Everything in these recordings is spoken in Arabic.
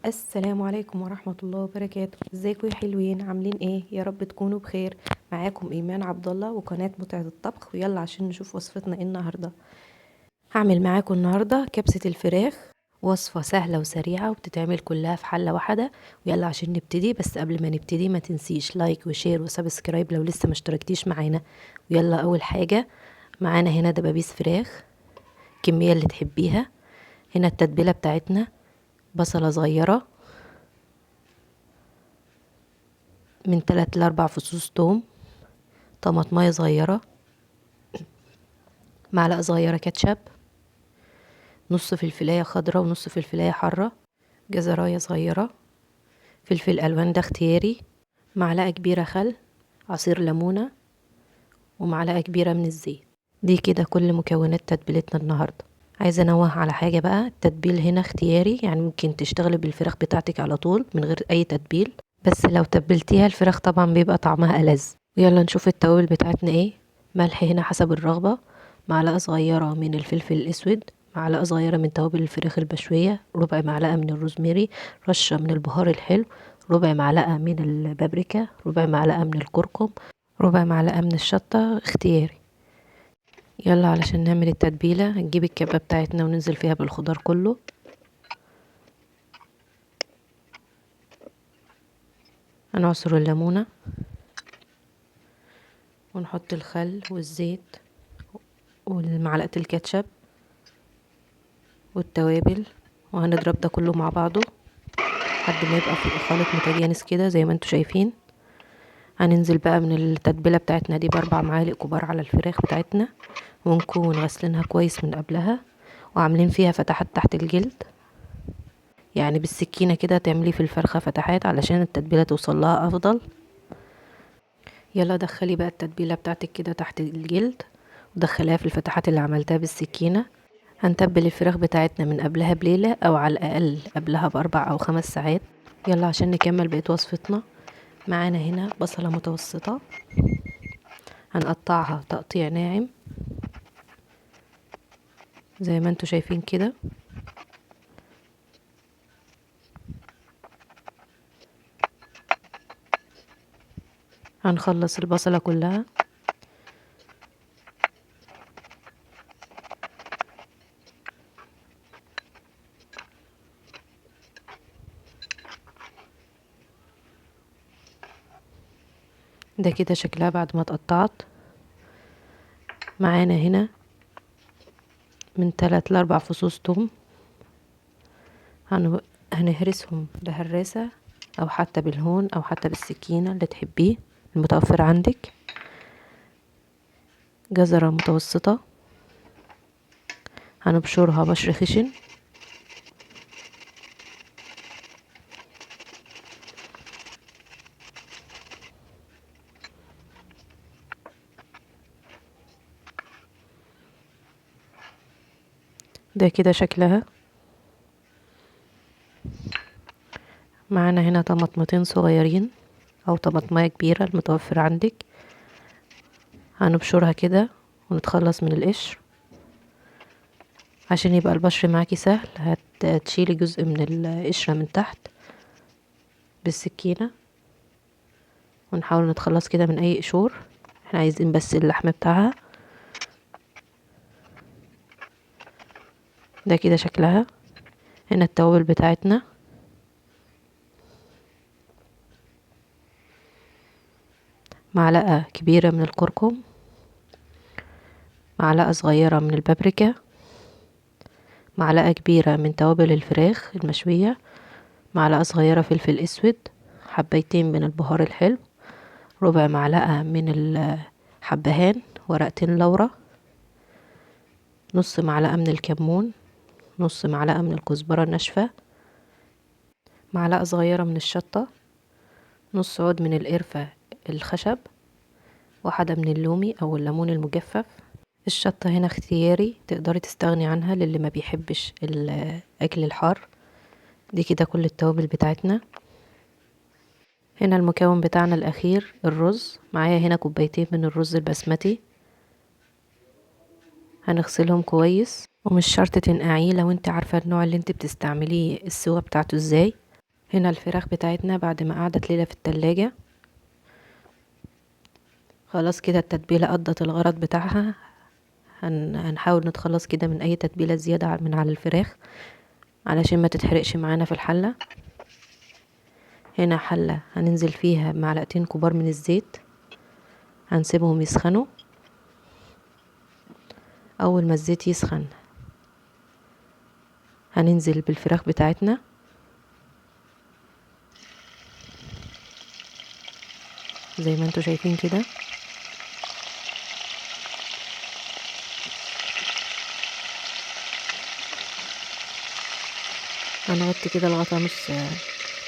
السلام عليكم ورحمة الله وبركاته. ازيكم يا حلوين؟ عاملين ايه؟ يا رب تكونوا بخير. معاكم ايمان عبد الله وقناة متعة الطبخ، ويلا عشان نشوف وصفتنا ايه النهاردة. هعمل معاكم النهاردة كبسة الفراخ، وصفة سهلة وسريعة وبتتعمل كلها في حلة واحدة. ويلا عشان نبتدي، بس قبل ما نبتدي ما تنسيش لايك وشير وسبسكرايب لو لسه ما اشتركتيش معانا. ويلا اول حاجة معانا هنا دبابيس فراخ، الكمية اللي تحبيها. هنا التتبيلة بتاعتنا: بصلة صغيرة من 3 ل4 فصوص توم، طماطمايه صغيرة، معلقة صغيرة كاتشب، نص فلفلاية خضرة ونص فلفلاية حارة، جزراية صغيرة، فلفل ألوان ده اختياري، معلقة كبيرة خل، عصير ليمونة، ومعلقة كبيرة من الزيت. دي كده كل مكونات تتبيلتنا النهاردة. عايزة انوه على حاجة بقى: التتبيل هنا اختياري، يعني ممكن تشتغلي بالفراخ بتاعتك على طول من غير اي تتبيل، بس لو تبلتيها الفراخ طبعا بيبقى طعمها ألذ. ويلا نشوف التوابل بتاعتنا ايه. ملح هنا حسب الرغبة، معلقة صغيرة من الفلفل الأسود، معلقة صغيرة من توابل الفراخ البشوية، ربع معلقة من الروزماري، رشة من البهار الحلو، ربع معلقة من البابريكا، ربع معلقة من الكركم، ربع معلقة من الشطة اختياري. يلا علشان نعمل التتبيلة هنجيب الكبة بتاعتنا وننزل فيها بالخضار كله. هنعصر الليمونة ونحط الخل والزيت ومعلقة الكاتشب والتوابل، وهنضرب ده كله مع بعضه لحد ما يبقى في الخليط متجانس كده زي ما انتوا شايفين. هننزل بقى من التتبيله بتاعتنا دي ب4 معالق كبار على الفراخ بتاعتنا، ونكون غسلينها كويس من قبلها وعاملين فيها فتحات تحت الجلد، يعني بالسكينه كده تعملي في الفرخه فتحات علشان التتبيله توصل لها افضل. يلا دخلي بقى التتبيله بتاعتك كده تحت الجلد ودخليها في الفتحات اللي عملتها بالسكينه. هنتبل الفراخ بتاعتنا من قبلها بليلة او على الاقل قبلها ب4 او 5 ساعات. يلا عشان نكمل بقية وصفتنا. معانا هنا بصلة متوسطة، هنقطعها تقطيع ناعم زي ما انتوا شايفين كده. هنخلص البصلة كلها. ده كده شكلها بعد ما اتقطعت. معانا هنا من 3 ل4 فصوص توم، هنهرسهم بهراسة او حتى بالهون او حتى بالسكينة اللي تحبيه المتوفر عندك. جزرة متوسطة هنبشرها بشر خشن. ده كده شكلها. معانا هنا طماطمتين صغيرين او طماطمايه كبيره المتوفر عندك، هنبشرها كده ونتخلص من القشر عشان يبقى البشر معاكي سهل. هتشيلي جزء من القشره من تحت بالسكينه ونحاول نتخلص كده من اي قشور. احنا عايزين بس اللحم بتاعها. ده كده شكلها. هنا التوابل بتاعتنا: معلقه كبيره من الكركم، معلقه صغيره من البابريكا، معلقه كبيره من توابل الفراخ المشويه، معلقه صغيره فلفل اسود، حبيتين من البهار الحلو، ربع معلقه من الحبهان، ورقتين لورا، نص معلقه من الكمون، نص معلقه من الكزبره الناشفه، معلقه صغيره من الشطه، نص عود من القرفه الخشب، واحده من اللومي او الليمون المجفف. الشطه هنا اختياري، تقدري تستغني عنها للي ما بيحبش الاكل الحار. دي كده كل التوابل بتاعتنا. هنا المكون بتاعنا الاخير: الرز. معايا هنا كوبايتين من الرز البسمتي، هنغسلهم كويس ومش شرط تنقعيه لو انت عارفه النوع اللي انت بتستعمليه السوا بتاعته ازاي. هنا الفراخ بتاعتنا بعد ما قعدت ليلة في التلاجة خلاص كده التتبيلة قضت الغرض بتاعها. هنحاول نتخلص كده من اي تتبيلة زيادة من على الفراخ علشان ما تتحرقش معانا في الحلة. هنا حلة هننزل فيها معلقتين كبار من الزيت، هنسيبهم يسخنوا. اول ما الزيت يسخن هننزل بالفراخ بتاعتنا، زي ما انتوا شايفين كده. هنغطي كده الغطا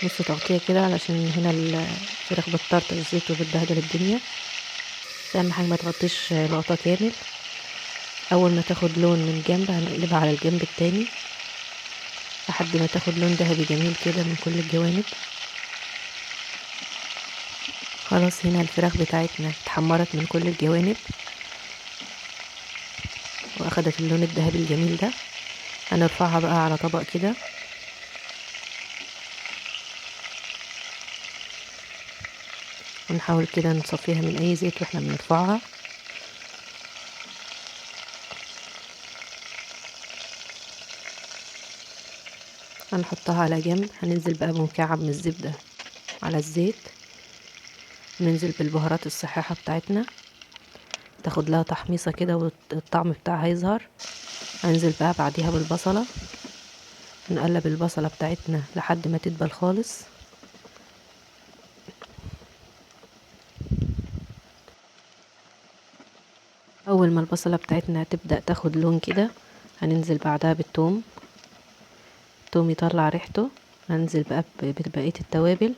نص تغطية كده علشان هنا الفراخ بتطرطش الزيت وبتبهدل الدنيا. اهم حاجة ما تغطيش الغطا كامل. اول ما تاخد لون من جنب هنقلبها على الجنب التاني لحد ما تاخد لون ذهبي جميل كده من كل الجوانب. خلاص هنا الفراخ بتاعتنا اتحمرت من كل الجوانب واخدت اللون الذهبي الجميل ده. هنرفعها بقى على طبق كده، ونحاول كده نصفيها من اي زيت واحنا بنرفعها. هنحطها على جنب. هننزل بقى بمكعب من الزبدة على الزيت، ننزل بالبهارات الصحيحة بتاعتنا تاخد لها تحميصة كده والطعم بتاعها يظهر. هننزل بقى بعديها بالبصلة، نقلب البصلة بتاعتنا لحد ما تدبل خالص. اول ما البصلة بتاعتنا تبدأ تاخد لون كده هننزل بعدها بالثوم. الثوم يطلع ريحته. هننزل بقى ببقية التوابل،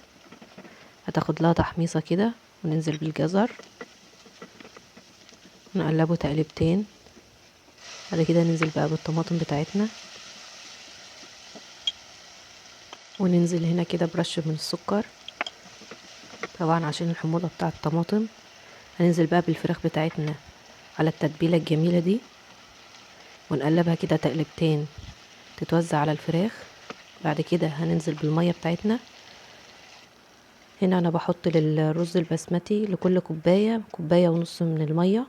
هتاخد لها تحميصة كده. وننزل بالجزر نقلبه تقلبتين. بعد كده ننزل بقى بالطماطم بتاعتنا، وننزل هنا كده برش من السكر طبعا عشان الحموضة بتاع الطماطم. هننزل بقى بالفراخ بتاعتنا على التتبيلة الجميلة دي ونقلبها كده تقلبتين تتوزع على الفراخ. بعد كده هننزل بالمية بتاعتنا. هنا انا بحط للرز البسمتي لكل كوباية ونص من المية،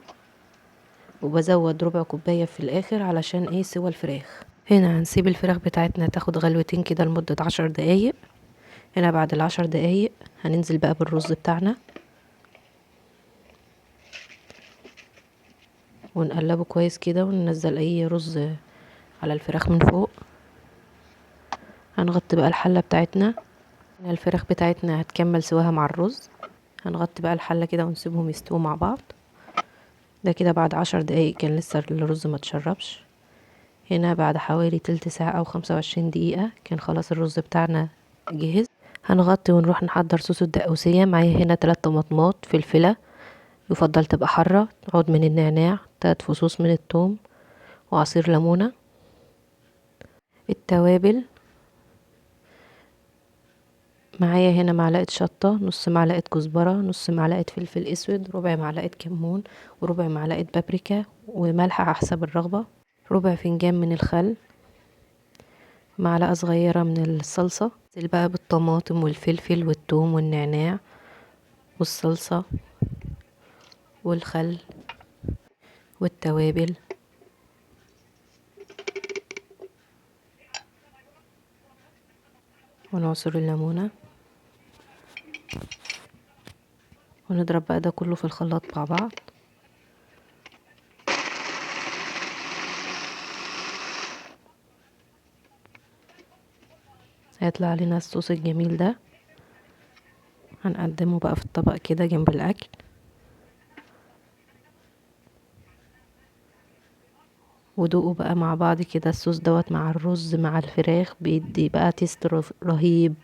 وبزود ربع كوباية في الاخر علشان ايه سوى الفراخ. هنا هنسيب الفراخ بتاعتنا تاخد غلوتين كده لمدة 10 دقايق. هنا بعد ال10 دقايق هننزل بقى بالرز بتاعنا ونقلبه كويس كده، وننزل اي رز على الفراخ من فوق. هنغطي بقى الحلة بتاعتنا. هنا الفراخ بتاعتنا هتكمل سواها مع الرز. هنغطي بقى الحلة كده ونسيبهم يستووا مع بعض. ده كده بعد 10 دقايق كان لسه الرز ما تشربش. هنا بعد حوالي تلت ساعة او 25 دقيقة كان خلاص الرز بتاعنا جهز. هنغطي ونروح نحضر صوص الدقوسية. معايا هنا 3 طماطمات، فلفلة يفضل تبقى حرة، عود من النعناع، 3 فصوص من الثوم، وعصير ليمونة. التوابل معايا هنا معلقة شطة، نص معلقة كزبرة، نص معلقة فلفل اسود، ربع معلقة كمون، وربع معلقة بابريكا، وملح على حسب الرغبة، ربع فنجان من الخل، معلقة صغيرة من الصلصة. ننزل بقى بالطماطم والفلفل والثوم والنعناع والصلصة والخل والتوابل ونعصر الليمونة، ونضرب بقى ده كله في الخلاط مع بعض. هيطلع لنا الصوص الجميل ده. هنقدمه بقى في الطبق كده جنب الاكل. ودوقوا بقى مع بعض كده الصوص دوت مع الرز مع الفراخ بيدي بقى تيست رهيب.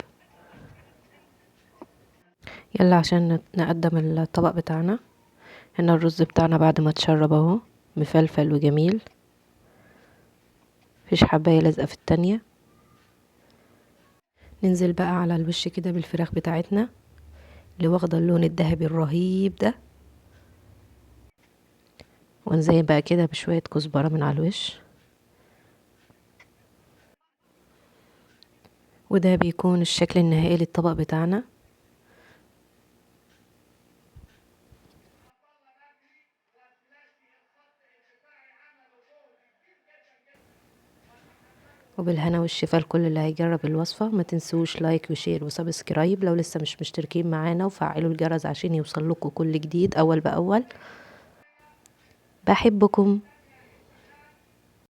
يلا عشان نقدم الطبق بتاعنا. هنا الرز بتاعنا بعد ما اتشرب اهو مفلفل وجميل، مفيش حباية لازقة في التانية. ننزل بقى على الوش كده بالفراخ بتاعتنا اللي واخده اللون الذهبي الرهيب ده، ونزين بقى كده بشوية كزبرة من على الوش، وده بيكون الشكل النهائي للطبق بتاعنا. وبالهنا والشفا لكل اللي هيجرب الوصفة. ما تنسوش لايك وشير وسبسكرايب لو لسه مش مشتركين معانا، وفعلوا الجرس عشان يوصل لكم كل جديد أول بأول. بحبكم.